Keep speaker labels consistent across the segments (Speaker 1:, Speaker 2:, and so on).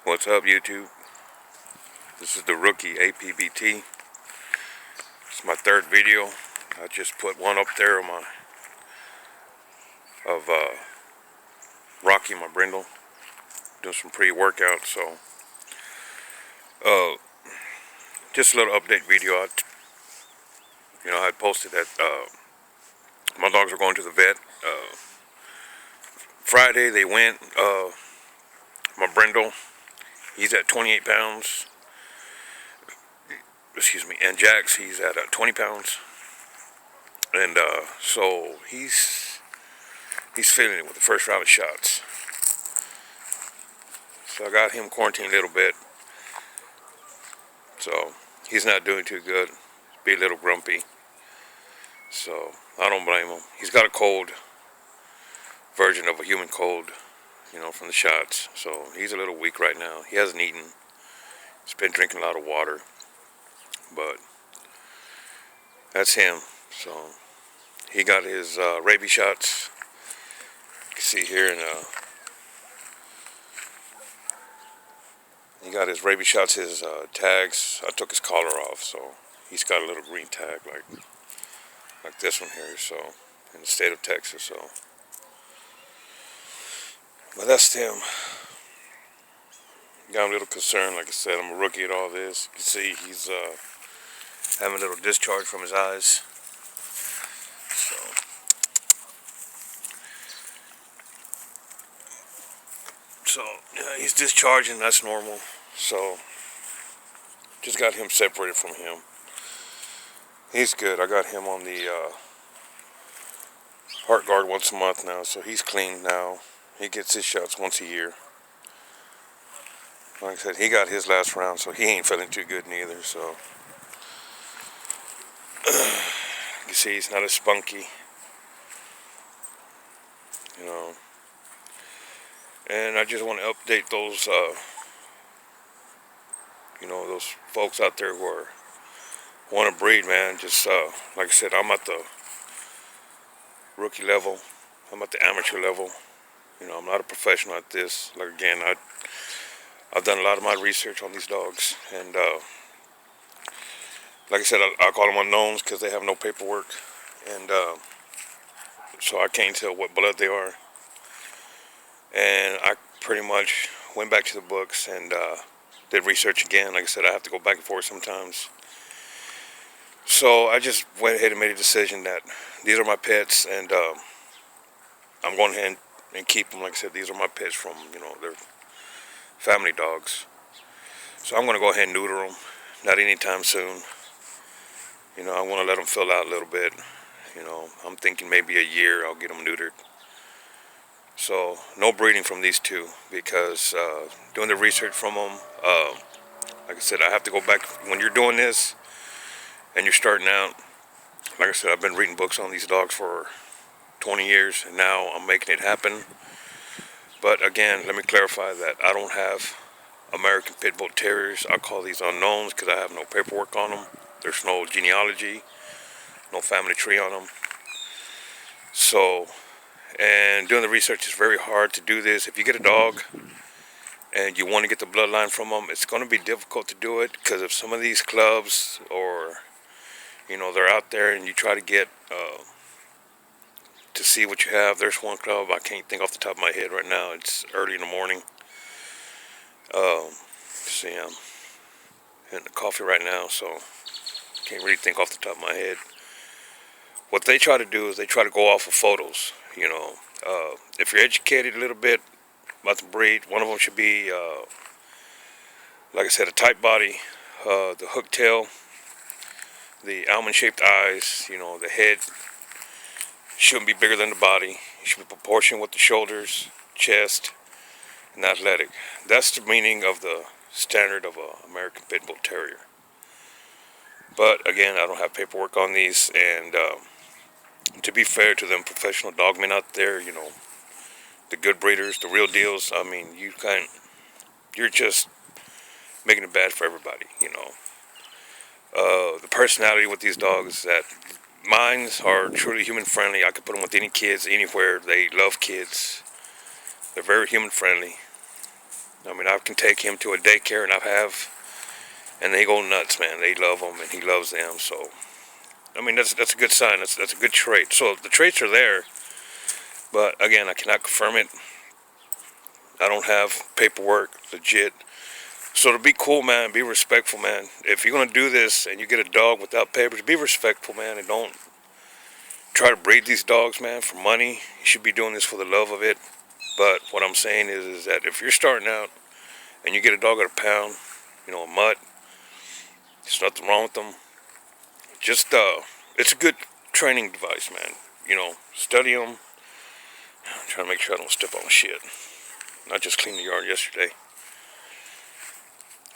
Speaker 1: What's up, YouTube? This is the rookie APBT. It's my third video. I just put one up there of Rocky, my brindle, doing some pre-workout. So, just a little update video. I posted that my dogs are going to the vet. Friday they went. My brindle, he's at 28 pounds. Excuse me. And Jax, he's at 20 pounds. And so he's feeling it with the first round of shots. So I got him quarantined a little bit. So he's not doing too good. Be a little grumpy. So I don't blame him. He's got a cold, version of a human cold, from the shots. So he's a little weak right now. He hasn't eaten. He's been drinking a lot of water. But that's him. So he got his rabies shots. You can see here, and he got his rabies shots, his tags. I took his collar off, so he's got a little green tag like this one here. So in the state of Texas. So, but that's him. Got a little concerned. Like I said, I'm a rookie at all this. You can see he's having a little discharge from his eyes. So yeah, he's discharging. That's normal. So just got him separated from him. He's good. I got him on the heart guard once a month now, so he's clean now. He gets his shots once a year. Like I said, he got his last round, so he ain't feeling too good neither. So you see, he's not as spunky, And I just want to update those, those folks out there who want to breed, man. Just like I said, I'm at the rookie level. I'm at the amateur level. I'm not a professional at this. Like again, I've done a lot of my research on these dogs, and like I said, I call them unknowns because they have no paperwork, and so I can't tell what blood they are. And I pretty much went back to the books and did research again. Like I said, I have to go back and forth sometimes. So I just went ahead and made a decision that these are my pets, and I'm going ahead and keep them. Like I said, these are my pets from, their family dogs. So I'm going to go ahead and neuter them. Not anytime soon. I want to let them fill out a little bit. I'm thinking maybe a year I'll get them neutered. So no breeding from these two, because doing the research from them, like I said, I have to go back. When you're doing this and you're starting out, like I said, I've been reading books on these dogs for 20 years, and now I'm making it happen. But again, let me clarify that I don't have American Pit Bull Terriers. I call these unknowns because I have no paperwork on them. There's no genealogy, no family tree on them. So, and doing the research is very hard to do this. If you get a dog and you want to get the bloodline from them, it's going to be difficult to do it, because if some of these clubs, or they're out there and you try to get to see what you have. There's one club, I can't think off the top of my head right now. It's early in the morning. See, I'm hitting the coffee right now, so can't really think off the top of my head. What they try to do is they try to go off of photos. If you're educated a little bit about the breed, one of them should be, like I said, a tight body, the hook tail, the almond-shaped eyes. The head shouldn't be bigger than the body. It should be proportioned with the shoulders, chest, and athletic. That's the meaning of the standard of an American Pit Bull Terrier. But again, I don't have paperwork on these, and to be fair to them professional dogmen out there, the good breeders, the real deals, I mean, you're just making it bad for everybody, The personality with these dogs, that mines are truly human friendly. I could put them with any kids, anywhere. They love kids. They're very human friendly. I mean, I can take him to a daycare, and I have, and they go nuts, man. They love him, and he loves them. So, I mean, that's a good sign. That's a good trait. So the traits are there, but again, I cannot confirm it. I don't have paperwork, legit. So to be cool, man, be respectful, man. If you're gonna do this and you get a dog without papers, be respectful, man, and don't try to breed these dogs, man, for money. You should be doing this for the love of it. But what I'm saying is that if you're starting out and you get a dog at a pound, a mutt, there's nothing wrong with them. Just, it's a good training device, man. Study them. I'm trying to make sure I don't step on shit. Not just clean the yard yesterday.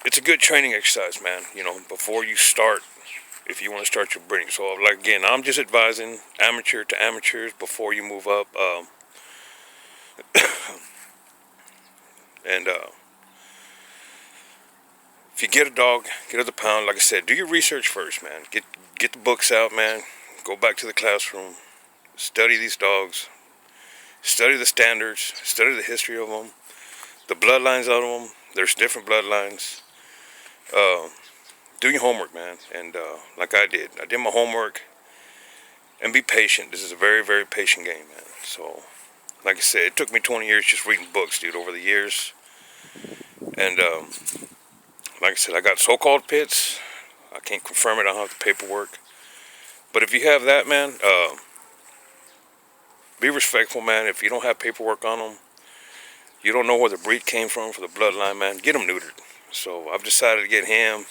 Speaker 1: It's a good training exercise, man, before you start, if you want to start your breeding. So, like, again, I'm just advising amateur to amateurs before you move up. And if you get a dog, get at the pound, like I said, do your research first, man. Get the books out, man. Go back to the classroom. Study these dogs. Study the standards. Study the history of them. The bloodlines of them. There's different bloodlines. Do your homework, man. And like I did my homework. And be patient. This is a very, very patient game, man. So, like I said, it took me 20 years just reading books, dude, over the years. And like I said, I got so-called pits. I can't confirm it. I don't have the paperwork. But if you have that, man, be respectful, man. If you don't have paperwork on them, you don't know where the breed came from for the bloodline, man, get them neutered. So I've decided to get him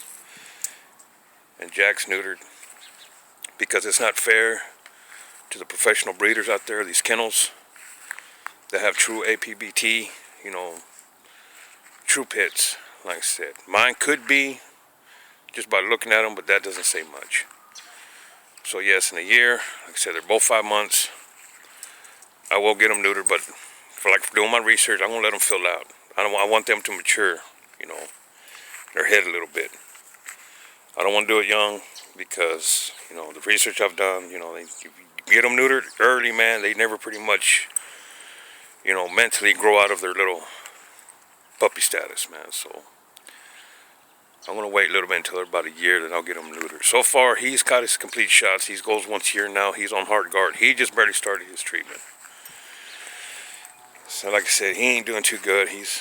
Speaker 1: and Jack's neutered because it's not fair to the professional breeders out there, these kennels that have true APBT, true pits, like I said. Mine could be just by looking at them, but that doesn't say much. So yes, in a year, like I said, they're both 5 months. I will get them neutered, but for doing my research, I'm gonna let them fill out. I want them to mature, their head a little bit. I don't want to do it young because, the research I've done, you get them neutered early, man, they never pretty much, mentally grow out of their little puppy status, man. So I'm going to wait a little bit until they're about a year, then I'll get him neutered. So far, he's got his complete shots. He goes once a year now. He's on hard guard. He just barely started his treatment. So like I said, he ain't doing too good. He's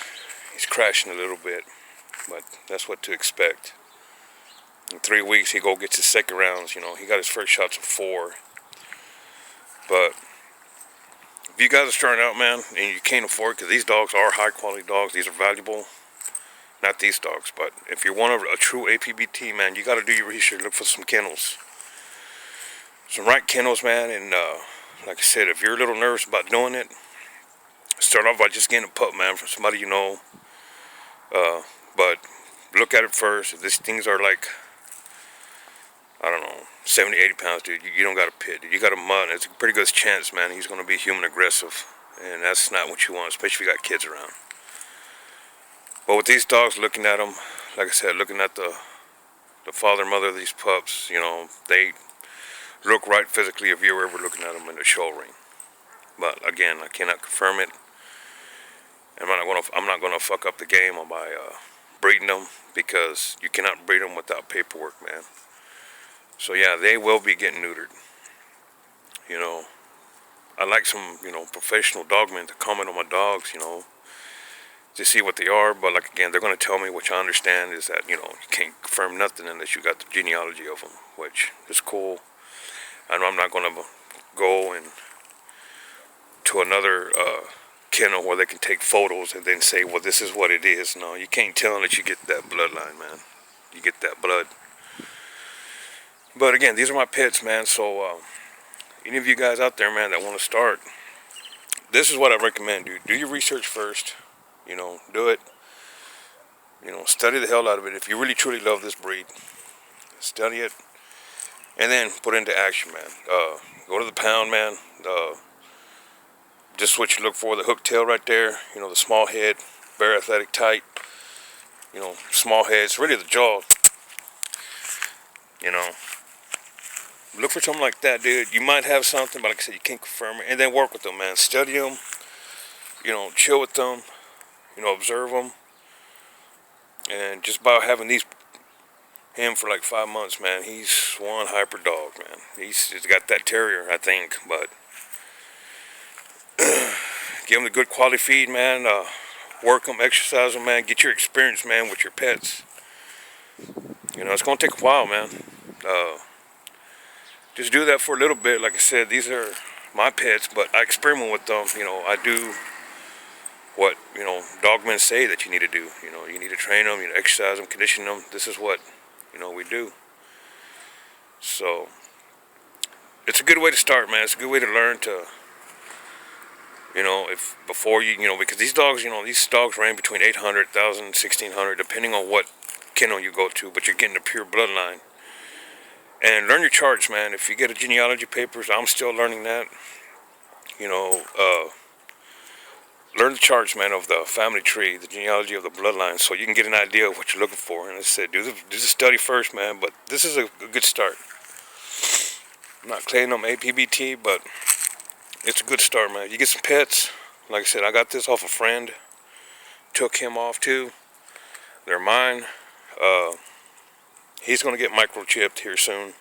Speaker 1: crashing a little bit, but that's what to expect. In 3 weeks, he gets his second rounds. He got his first shots of 4. But if you guys are starting out, man, and you can't afford it, because these dogs are high-quality dogs. These are valuable. Not these dogs, but if you want a true APBT, man, you got to do your research. Look for some kennels. Some right kennels, man, and like I said, if you're a little nervous about doing it, start off by just getting a pup, man, from somebody you know. But look at it first. If these things are like, I don't know, 70, 80 pounds, dude, you don't got a pit. Dude. You got a mutt. It's a pretty good chance, man, he's going to be human aggressive. And that's not what you want, especially if you got kids around. But with these dogs, looking at them, like I said, looking at the father and mother of these pups, they look right physically if you're ever looking at them in the show ring. But again, I cannot confirm it. And I'm not gonna fuck up the game by breeding them, because you cannot breed them without paperwork, man. So yeah, they will be getting neutered. I like some professional dogmen to comment on my dogs, to see what they are. But like again, they're gonna tell me, which I understand, is that you can't confirm nothing unless you got the genealogy of them, which is cool. And I'm not gonna go to another kennel where they can take photos and then say, well, this is what it is. No, you can't tell unless you get that bloodline, man. You get that blood. But again, these are my pets, man. So any of you guys out there, man, that want to start, this is what I recommend, dude. Do your research first. Do it. Study the hell out of it. If you really truly love this breed, study it, and then put it into action, man. Go to the pound, man. Just what you look for, the hook tail right there, the small head, very athletic, tight, small head. It's really the jaw, Look for something like that, dude. You might have something, but like I said, you can't confirm it. And then work with them, man. Study them, chill with them, observe them. And just by having him for like 5 months, man, he's one hyper dog, man. He's got that terrier, I think, but give him the good quality feed, man. Work them, exercise them, man. Get your experience, man, with your pets. You know, it's gonna take a while, man. Just do that for a little bit. Like I said, these are my pets, but I experiment with them. You know, I do what, dogmen say that you need to do. You know, you need to train them, you know, exercise them, condition them. This is what, we do. So, it's a good way to start, man. It's a good way to learn to, if before because these dogs range between 800, 1,000, 1,600, depending on what kennel you go to, but you're getting a pure bloodline. And learn your charts, man. If you get a genealogy papers, I'm still learning that. Learn the charts, man, of the family tree, the genealogy of the bloodline, so you can get an idea of what you're looking for. And I said, do the study first, man. But this is a good start. I'm not claiming them APBT, but it's a good start, man. You get some pets. Like I said, I got this off a friend. Took him off too. They're mine. He's going to get microchipped here soon.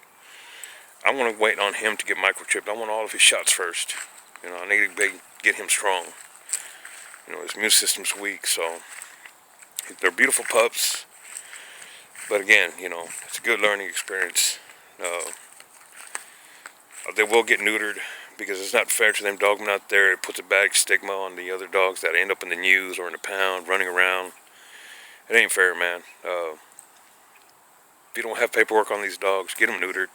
Speaker 1: I want to wait on him to get microchipped. I want all of his shots first. I need to get him strong. His immune system's weak, so they're beautiful pups. But again, it's a good learning experience. They will get neutered because it's not fair to them dogmen out there. It puts a bad stigma on the other dogs that end up in the news or in the pound running around. It ain't fair, man. If you don't have paperwork on these dogs, get them neutered.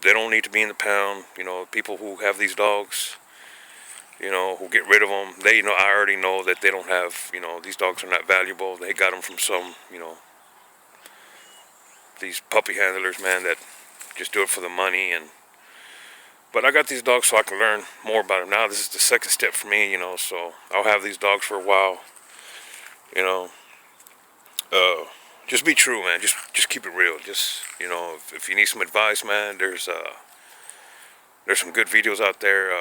Speaker 1: They don't need to be in the pound. People who have these dogs, who get rid of them, I already know that they don't have, these dogs are not valuable. They got them from some, these puppy handlers, man, that just do it for the money. But I got these dogs so I can learn more about them. Now this is the second step for me, so I'll have these dogs for a while. Just be true, man. Just keep it real. Just, if you need some advice, man, there's some good videos out there.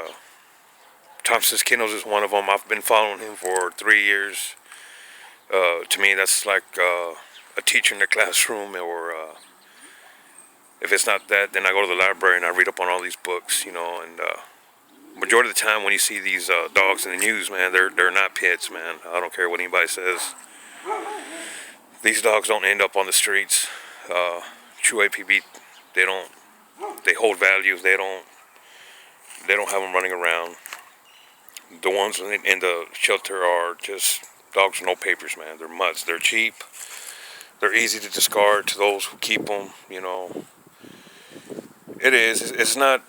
Speaker 1: Thompson's Kennels is one of them. I've been following him for 3 years. To me, that's like a teacher in the classroom, or if it's not that, then I go to the library and I read up on all these books, and majority of the time when you see these dogs in the news, man, they're not pets, man. I don't care what anybody says. These dogs don't end up on the streets. True APB, they hold value. They don't have them running around. The ones in the shelter are just dogs with no papers, man. They're mutts. They're cheap. They're easy to discard to those who keep them. It is. It's not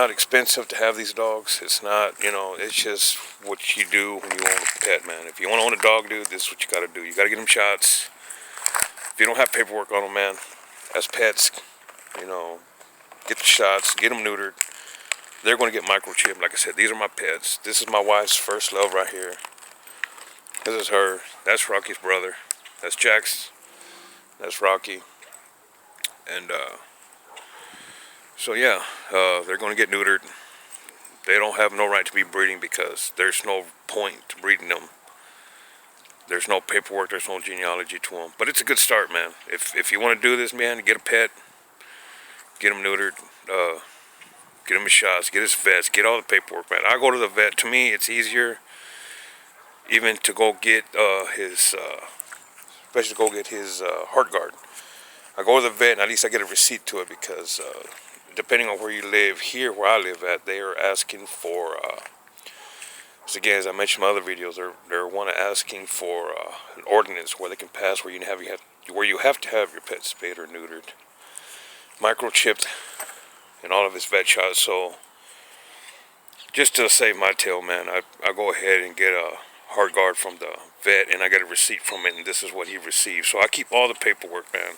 Speaker 1: expensive to have these dogs. It's not. It's just what you do when you own a pet, man. If you want to own a dog, dude, this is what you got to do. You got to get them shots. If you don't have paperwork on them, man, as pets, get the shots, get them neutered. They're going to get microchipped. Like I said, these are my pets. This is my wife's first love right here. This is her. That's Rocky's brother. That's Jax. That's Rocky. And so yeah, they're going to get neutered. They don't have no right to be breeding because there's no point to breeding them. There's no paperwork, there's no genealogy to them. But it's a good start, man. If you want to do this, man, get a pet, get them neutered, get him his shots, get his vets, get all the paperwork, man. I go to the vet. To me, it's easier even to go get especially to go get his heart guard. I go to the vet and at least I get a receipt to it because depending on where you live, here where I live at, they are asking for, so again, as I mentioned in my other videos, they're asking for an ordinance where they can pass where you have to have your pet spayed or neutered, microchipped, and all of his vet shots. So just to save my tail, man, I go ahead and get a heart guard from the vet, and I get a receipt from it, and this is what he received. So I keep all the paperwork, man.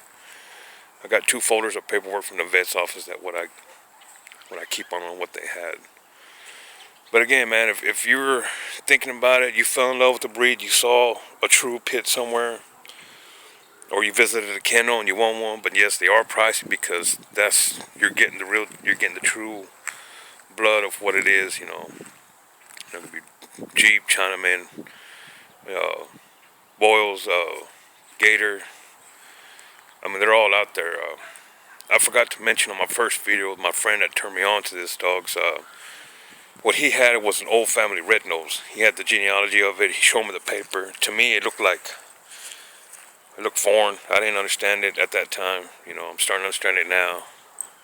Speaker 1: I got 2 folders of paperwork from the vet's office that what I keep on what they had. But again, man, if you're thinking about it, you fell in love with the breed, you saw a true pit somewhere, or you visited a kennel and you want one, but yes, they are pricey because you're getting the true blood of what it is, They're gonna be Jeep, Chinaman, boils, gator. I mean, they're all out there. I forgot to mention on my first video with my friend that turned me on to this dog's. What he had was an old family red nose. He had the genealogy of it. He showed me the paper. To me, it looked foreign. I didn't understand it at that time. You know, I'm starting to understand it now.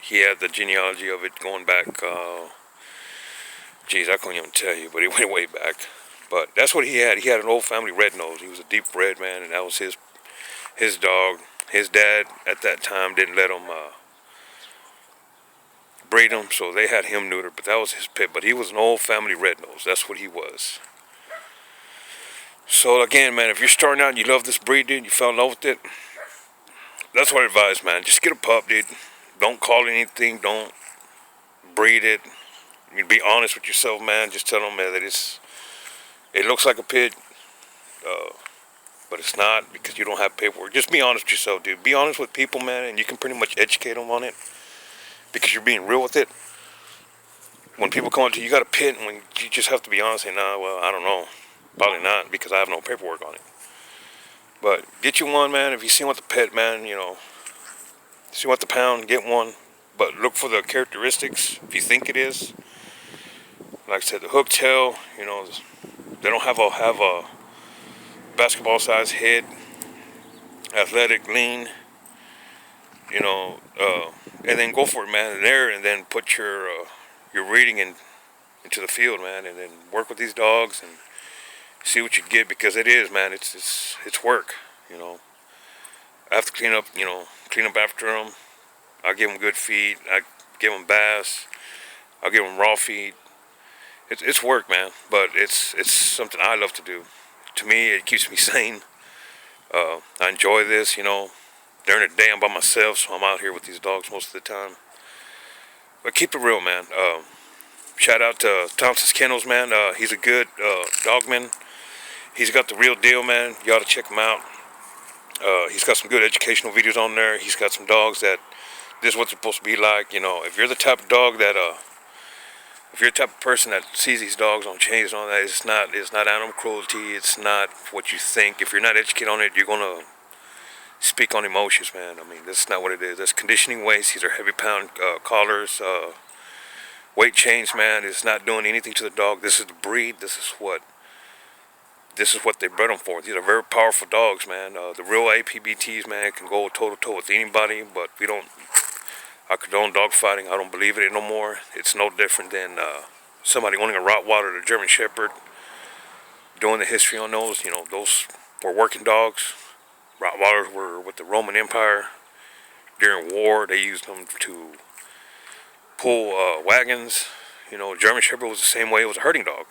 Speaker 1: He had the genealogy of it going back, geez, I couldn't even tell you, but it went way back. But that's what he had. He had an old family red nose. He was a deep red, man, and that was his dog. His dad at that time didn't let him breed him, so they had him neutered, but that was his pet. But he was an old family red nose. That's what he was. So again, man, if you're starting out and you love this breed, dude, you fell in love with it, that's what I advise, man. Just get a pup, dude. Don't call it anything. Don't breed it. You be honest with yourself, man. Just tell them, man, that it looks like a pit, but it's not, because you don't have paperwork. Just be honest with yourself, dude. Be honest with people, man, and you can pretty much educate them on it, because you're being real with it. When people come up to you, you got a pit, and when you just have to be honest and say, nah, well, I don't know. Probably not, because I have no paperwork on it. But get you one, man. If you see one with the pet, man, you know, see what the pound, get one. But look for the characteristics, if you think it is. Like I said, the hook tail, you know, they don't have a basketball size head, athletic, lean, you know, and then go for it, man, there, and then put your reading into the field, man, and then work with these dogs and see what you get, because it is, man, it's work, you know. I have to clean up after them. I give them good feed. I give them baths. I give them raw feed. It's work, man, but it's something I love to do. To me, it keeps me sane. I enjoy this, you know. During the day, I'm by myself, so I'm out here with these dogs most of the time. But keep it real, man. Shout out to Thompson's Kennels, man. He's a good dogman. He's got the real deal, man. You ought to check him out. He's got some good educational videos on there. He's got some dogs that this is what they're supposed to be like. You know, if you're the type of dog that, if you're the type of person that sees these dogs on chains and all that, it's not animal cruelty. It's not what you think. If you're not educated on it, you're gonna speak on emotions, man. I mean, that's not what it is. That's conditioning weights. These are heavy pound collars, weight chains, man. It's not doing anything to the dog. This is the breed. This is what they bred them for. These are very powerful dogs, man. The real APBTs, man, can go toe-to-toe with anybody, but I condone dog fighting. I don't believe in it no more. It's no different than somebody owning a Rottweiler or a German Shepherd. Doing the history on those, you know, those were working dogs. Rottweilers were with the Roman Empire. During war, they used them to pull wagons. You know, German Shepherd was the same way. It was a herding dog.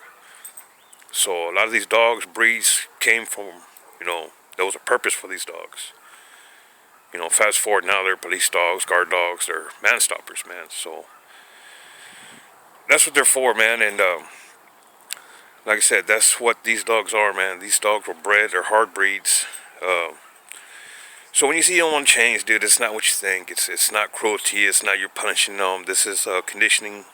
Speaker 1: So a lot of these breeds came from, you know, there was a purpose for these dogs. You know, fast forward now, they're police dogs, guard dogs, they're man stoppers, man. So that's what they're for, man. And like I said, that's what these dogs are, man. These dogs were bred, they're hard breeds. So when you see them on chains, dude, it's not what you think. It's not cruelty. It's not you're punishing them. This is conditioning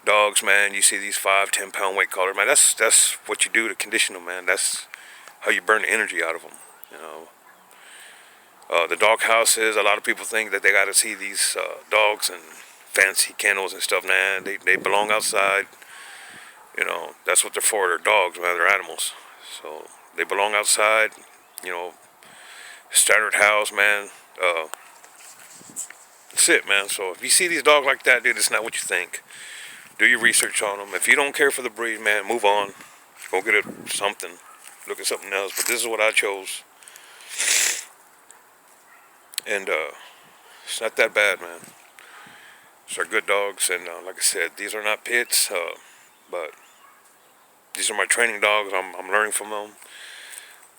Speaker 1: dogs, man. You see these 5-10 pound weight collars, man. That's what you do to condition them, man. That's how you burn the energy out of them, you know. The dog houses, a lot of people think that they got to see these dogs in fancy kennels and stuff. Nah, they belong outside. You know, that's what they're for. They're dogs, man. They're animals. So they belong outside, you know, standard house, man. That's it, man. So if you see these dogs like that, dude, it's not what you think. Do your research on them. If you don't care for the breed, man, move on. Go get it something. Look at something else. But this is what I chose. And it's not that bad, man. These are good dogs. And like I said, these are not pits. But these are my training dogs. I'm learning from them.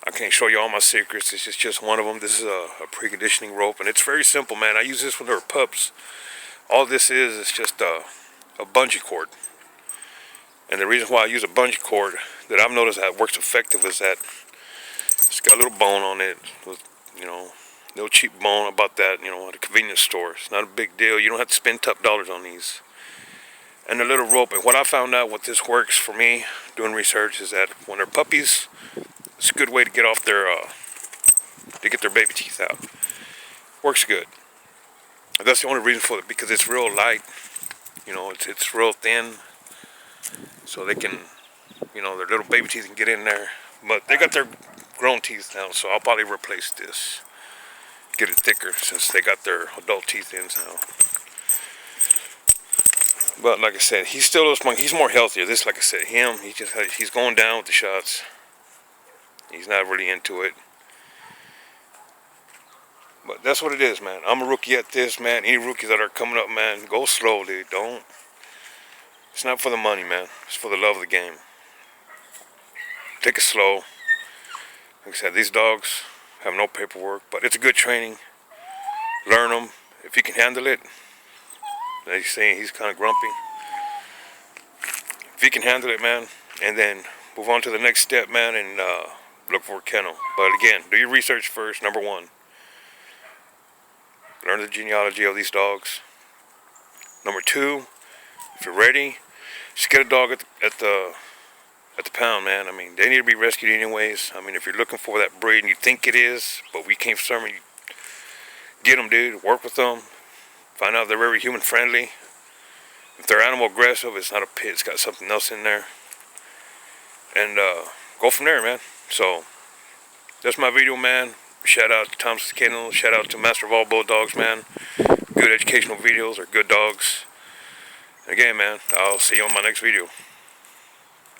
Speaker 1: I can't show you all my secrets. This is just one of them. This is a preconditioning rope. And it's very simple, man. I use this when they were pups. All this is just a bungee cord. And the reason why I use a bungee cord that I've noticed that works effective is that it's got a little bone on it, with, you know, no cheap bone about that, you know, at a convenience store. It's not a big deal. You don't have to spend top dollars on these. and a little rope. And what I found out, what this works for me doing research, is that when they're puppies, it's a good way to get off their to get their baby teeth out. Works good. That's the only reason for it, because it's real light. You know, it's real thin, so they can, you know, their little baby teeth can get in there. But they got their grown teeth now, so I'll probably replace this, get it thicker, since they got their adult teeth in now. But like I said, he still looks he's more healthier. This, like I said, he's going down with the shots. He's not really into it. But that's what it is, man. I'm a rookie at this, man. Any rookies that are coming up, man, go slowly. Don't. It's not for the money, man. It's for the love of the game. Take it slow. Like I said, these dogs have no paperwork, but it's a good training. Learn them. If you can handle it. As he's saying, he's kind of grumpy. If you can handle it, man, and then move on to the next step, man, and look for a kennel. But again, do your research first, number one. Learn the genealogy of these dogs. Number two, if you're ready, just get a dog at the pound, man. I mean, they need to be rescued anyways. I mean, if you're looking for that breed and you think it is, but we can't determine, you get them, dude. Work with them. Find out if they're very human friendly. If they're animal aggressive, it's not a pit. It's got something else in there. And go from there, man. So that's my video, man. Shout out to Thompson's Kennel. Shout out to Master of All Bulldogs, man. Good educational videos are good dogs. Again, man, I'll see you on my next video.